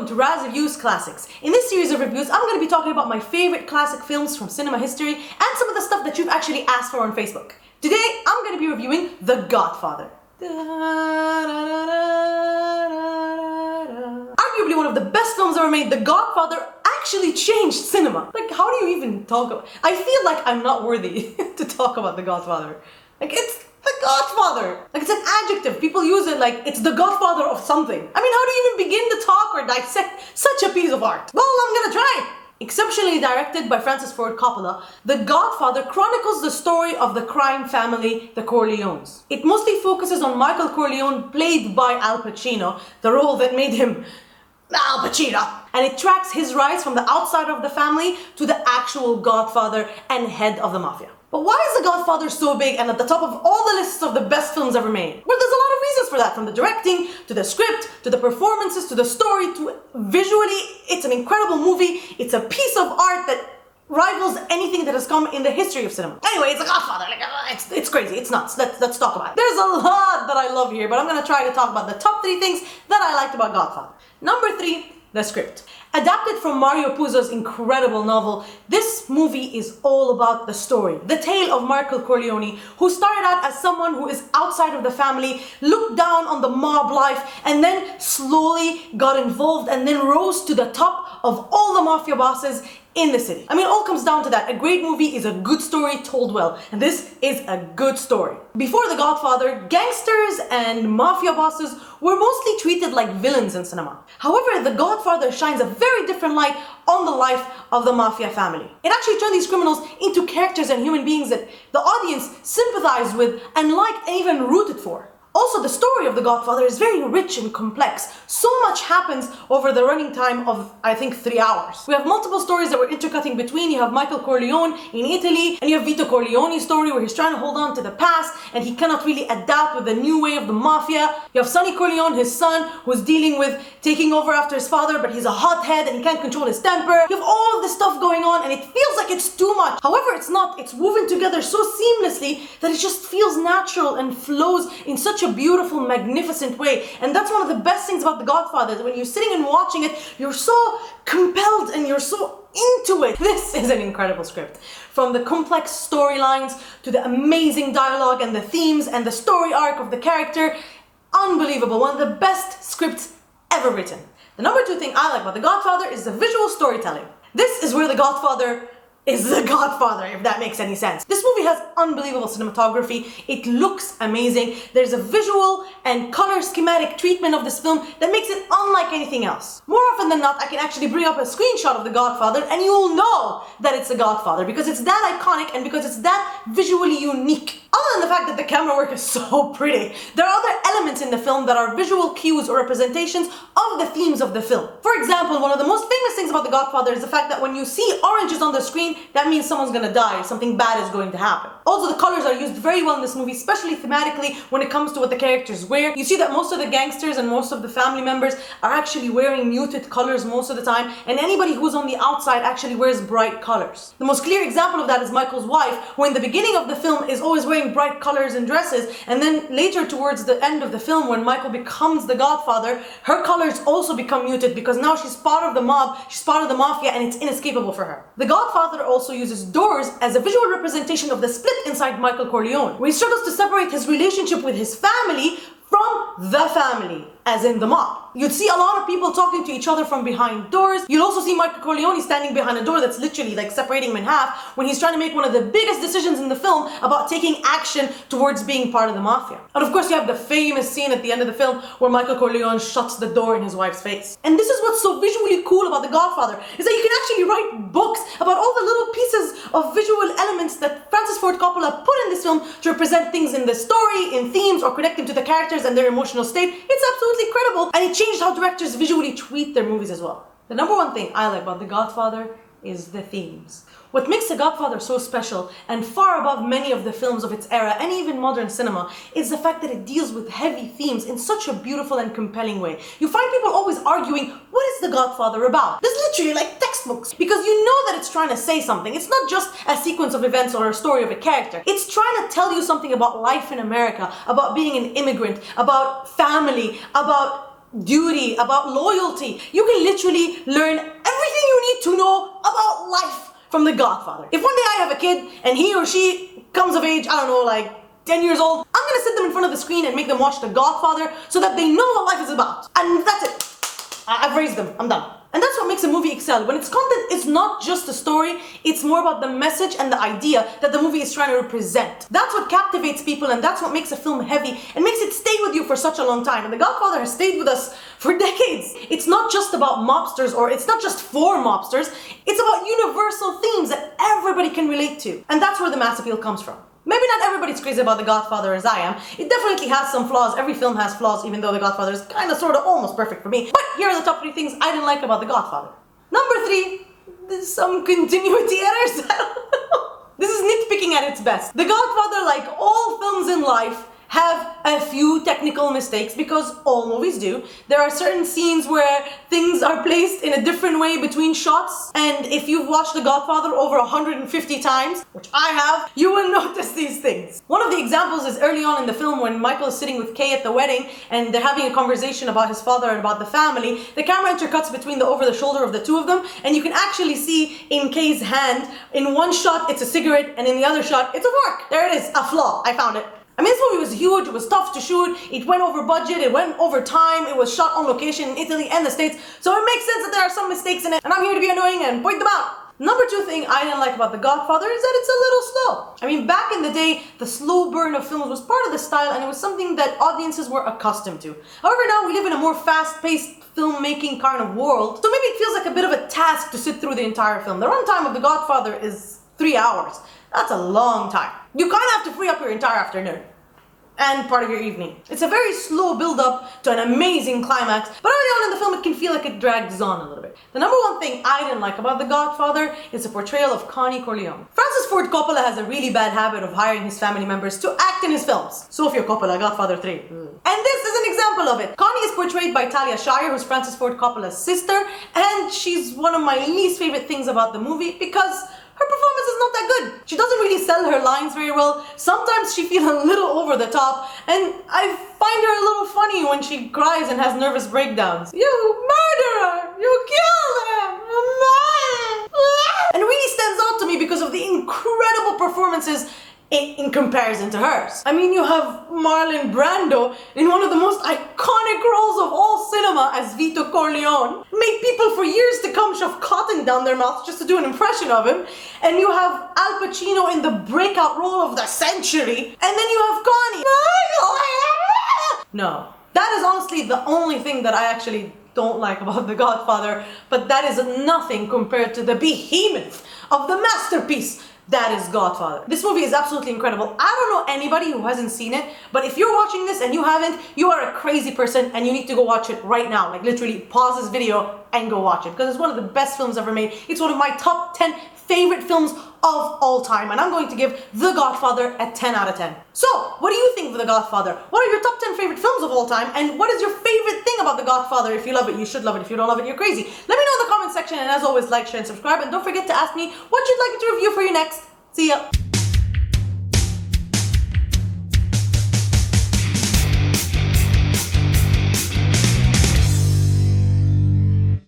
to Razz Reviews Classics. In this series of reviews, I'm going to be talking about my favorite classic films from cinema history and some of the stuff that you've actually asked for on Facebook. Today, I'm going to be reviewing The Godfather. Arguably one of the best films ever made, The Godfather actually changed cinema. Like, how do you even talk about it? I feel like I'm not worthy to talk about The Godfather. Like, it's The Godfather. Like, it's an adjective. People use it like it's the Godfather of something. I mean, how do you even begin to talk or dissect such a piece of art? Well, I'm gonna try. Exceptionally directed by Francis Ford Coppola, The Godfather chronicles the story of the crime family, the Corleones. It mostly focuses on Michael Corleone, played by Al Pacino, the role that made him Al Pacino. And it tracks his rise from the outside of the family to the actual Godfather and head of the mafia. But why is The Godfather so big and at the top of all the lists of the best films ever made? Well, there's a lot of reasons for that, from the directing, to the script, to the performances, to the story, to visually, it's an incredible movie. It's a piece of art that rivals anything that has come in the history of cinema. Anyway, it's The Godfather. Like, it's crazy. It's nuts. Let's talk about it. There's a lot that I love here, but I'm going to try to talk about the top 3 things that I liked about Godfather. Number 3, the script. Adapted from Mario Puzo's incredible novel, this movie is all about the story, the tale of Michael Corleone, who started out as someone who is outside of the family, looked down on the mob life, and then slowly got involved and then rose to the top of all the mafia bosses in the city. I mean, it all comes down to that. A great movie is a good story told well, and this is a good story. Before The Godfather, gangsters and mafia bosses were mostly treated like villains in cinema. However, The Godfather shines a very different light on the life of the mafia family. It actually turned these criminals into characters and human beings that the audience sympathized with and liked and even rooted for. Also, the story of The Godfather is very rich and complex. So much happens over the running time of, I think, 3 hours. We have multiple stories that we're intercutting between. You have Michael Corleone in Italy, and you have Vito Corleone's story where he's trying to hold on to the past and he cannot really adapt with the new way of the mafia. You have Sonny Corleone, his son, who's dealing with taking over after his father, but he's a hothead and he can't control his temper. You have all of this stuff going on and it feels like it's too much. However, it's not. It's woven together so seamlessly that it just feels natural and flows in such a beautiful, magnificent way. And that's one of the best things about The Godfather, that when you're sitting and watching it, you're so compelled and you're so into it. This is an incredible script. From the complex storylines to the amazing dialogue and the themes and the story arc of the character, unbelievable. One of the best scripts ever written. The number 2 thing I like about The Godfather is the visual storytelling. This is where The Godfather is The Godfather, if that makes any sense. This movie has unbelievable cinematography. It looks amazing. There's a visual and color schematic treatment of this film that makes it unlike anything else. More often than not, I can actually bring up a screenshot of The Godfather and you'll know that it's The Godfather because it's that iconic and because it's that visually unique. Other than the fact that the camera work is so pretty, there are other elements in the film that are visual cues or representations of the themes of the film. For example, one of the most famous things about The Godfather is the fact that when you see oranges on the screen, that means someone's gonna die, something bad is going to happen. Also, the colors are used very well in this movie, especially thematically when it comes to what the characters wear. You see that most of the gangsters and most of the family members are actually wearing muted colors most of the time, and anybody who's on the outside actually wears bright colors. The most clear example of that is Michael's wife, who in the beginning of the film is always wearing bright colors and dresses, and then later towards the end of the film when Michael becomes the Godfather, her colors also become muted because now she's part of the mob, she's part of the mafia, and it's inescapable for her. The Godfather also uses doors as a visual representation of the split inside Michael Corleone, where he struggles to separate his relationship with his family from the family, as in the mob. You'd see a lot of people talking to each other from behind doors. You'll also see Michael Corleone standing behind a door that's literally like separating him in half when he's trying to make one of the biggest decisions in the film about taking action towards being part of the mafia. And of course you have the famous scene at the end of the film where Michael Corleone shuts the door in his wife's face. And this is what's so visually cool about The Godfather, is that you can actually write books about all the little pieces of visual elements that Francis Ford Coppola put in this film to represent things in the story, in themes, or connect them to the characters and their emotional state. It's absolutely incredible, and it changed how directors visually treat their movies as well. The number 1 thing I like about The Godfather is the themes. What makes The Godfather so special and far above many of the films of its era and even modern cinema is the fact that it deals with heavy themes in such a beautiful and compelling way. You find people always arguing, what is The Godfather about? This is literally like textbooks, because you know that it's trying to say something. It's not just a sequence of events or a story of a character. It's trying to tell you something about life in America, about being an immigrant, about family, about duty, about loyalty. You can literally learn everything you need to know about life from The Godfather. If one day I have a kid and he or she comes of age, I don't know, like 10 years old, I'm gonna sit them in front of the screen and make them watch The Godfather so that they know what life is about. And that's it. I've raised them. I'm done. And that's what makes a movie excel. When its content is not just a story, it's more about the message and the idea that the movie is trying to represent. That's what captivates people, and that's what makes a film heavy and makes it stay with you for such a long time. And The Godfather has stayed with us for decades. It's not just about mobsters, or it's not just for mobsters. It's about universal themes that everybody can relate to. And that's where the mass appeal comes from. Maybe not everybody's crazy about The Godfather as I am. It definitely has some flaws. Every film has flaws, even though The Godfather is kind of, sort of, almost perfect for me. But here are the top 3 things I didn't like about The Godfather. Number 3, there's some continuity errors. I don't know. This is nitpicking at its best. The Godfather, like all films in life, have a few technical mistakes, because all movies do. There are certain scenes where things are placed in a different way between shots, and if you've watched The Godfather over 150 times, which I have, you will notice these things. One of the examples is early on in the film when Michael is sitting with Kay at the wedding and they're having a conversation about his father and about the family. The camera intercuts between the over-the-shoulder of the two of them, and you can actually see in Kay's hand, in one shot it's a cigarette and in the other shot it's a fork. There it is, a flaw. I found it. I mean, this movie was huge, it was tough to shoot, it went over budget, it went over time, it was shot on location in Italy and the States, so it makes sense that there are some mistakes in it, and I'm here to be annoying and point them out. Number 2 thing I didn't like about The Godfather is that it's a little slow. I mean, back in the day, the slow burn of films was part of the style, and it was something that audiences were accustomed to. However, now we live in a more fast-paced filmmaking kind of world, so maybe it feels like a bit of a task to sit through the entire film. The runtime of The Godfather is 3 hours. That's a long time. You kind of have to free up your entire afternoon and part of your evening. It's a very slow build-up to an amazing climax, but early on in the film it can feel like it drags on a little bit. The number 1 thing I didn't like about The Godfather is the portrayal of Connie Corleone. Francis Ford Coppola has a really bad habit of hiring his family members to act in his films. Sofia Coppola, Godfather 3. And this is an example of it. Connie is portrayed by Talia Shire, who's Francis Ford Coppola's sister, and she's one of my least favorite things about the movie because her performance is not that good. She doesn't really sell her lines very well. Sometimes she feels a little over the top, and I find her a little funny when she cries and has nervous breakdowns. You murderer! You killed him! And it really stands out to me because of the incredible performances in comparison to hers. I mean, you have Marlon Brando in one of the most iconic roles of all cinema as Vito Corleone. Made people for years to come shove cotton down their mouths just to do an impression of him. And you have Al Pacino in the breakout role of the century. And then you have Connie. No. That is honestly the only thing that I actually don't like about The Godfather, but that is nothing compared to the behemoth of the masterpiece that is Godfather. This movie is absolutely incredible. I don't know anybody who hasn't seen it, but if you're watching this and you haven't, you are a crazy person and you need to go watch it right now. Like literally pause this video and go watch it because it's one of the best films ever made. It's one of my top 10 favorite films of all time, and I'm going to give The Godfather a 10 out of 10. So, what do you think of The Godfather? What are your top 10 favorite films of all time, and what is your favorite thing about The Godfather? If you love it, you should love it. If you don't love it, you're crazy. Let me know in the comment section, and as always, like, share, and subscribe, and don't forget to ask me what you'd like me to review for you next. See ya!